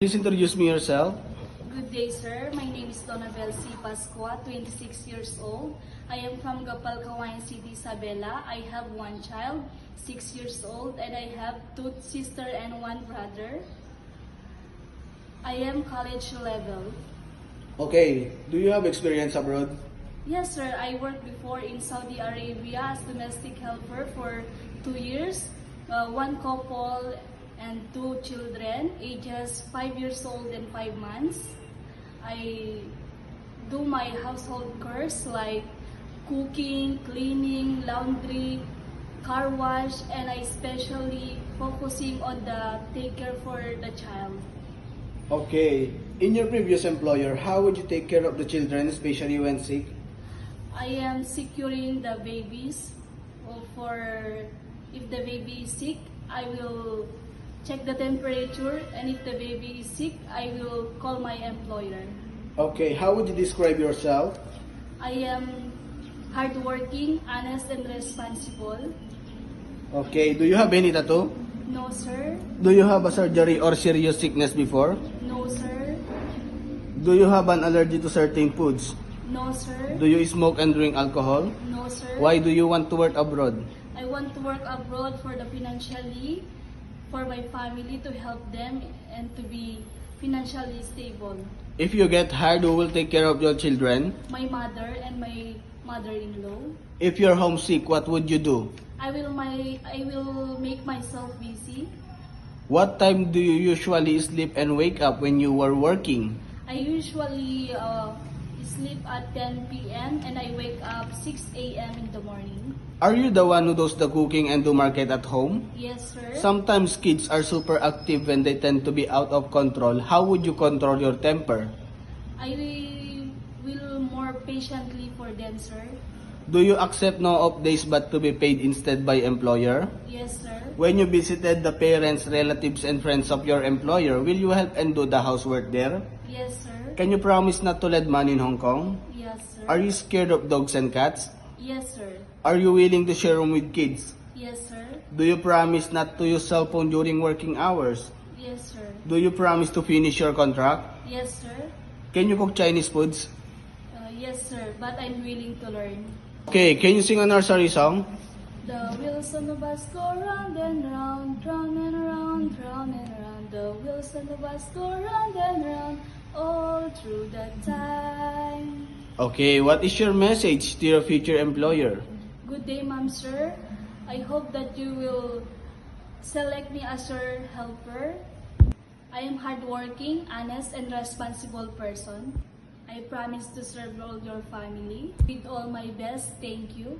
Please introduce me yourself. Good day, sir. My name is Donabel C. Pascua, 26 years old. I am from Gapal, Kawayan City, Isabela. I have one child, 6 years old, and I have two sisters and one brother. I am college level. Okay, do you have experience abroad? Yes, sir. I worked before in Saudi Arabia as domestic helper for 2 years. One couple and two children, ages 5 years old and 5 months. I do my household chores like cooking, cleaning, laundry, car wash, and I especially focusing on the take care for the child. Okay, in your previous employer, how would you take care of the children, especially when sick? I am securing the babies for if the baby is sick, I will check the temperature, and if the baby is sick, I will call my employer. Okay, how would you describe yourself? I am hardworking, honest, and responsible. Okay, do you have any tattoo? No, sir. Do you have a surgery or serious sickness before? No, sir. Do you have an allergy to certain foods? No, sir. Do you smoke and drink alcohol? No, sir. Why do you want to work abroad? I want to work abroad for the financially, for my family, to help them and to be financially stable. If you get hired, who will take care of your children? My mother and my mother-in-law. If you're homesick, what would you do? I will make myself busy. What time do you usually sleep and wake up when you were working? I usually sleep at 10 p.m. and I wake up 6 a.m. in the morning. Are you the one who does the cooking and do market at home? Yes, sir. Sometimes kids are super active when they tend to be out of control. How would you control your temper? I will more patiently for them, sir. Do you accept no off days but to be paid instead by employer? Yes, sir. When you visited the parents, relatives, and friends of your employer, will you help and do the housework there? Yes, sir. Can you promise not to lend money in Hong Kong? Yes, sir. Are you scared of dogs and cats? Yes, sir. Are you willing to share room with kids? Yes, sir. Do you promise not to use cell phone during working hours? Yes, sir. Do you promise to finish your contract? Yes, sir. Can you cook Chinese foods? Yes, sir. But I'm willing to learn. Okay, can you sing a nursery song? The wheels on the bus go round and round, round and round, round and round. The wheels on the bus go round and round, all through the time. Okay, what is your message to your future employer? Good day, ma'am, sir. I hope that you will select me as your helper. I am hardworking, honest, and responsible person. I promise to serve all your family with all my best. Thank you.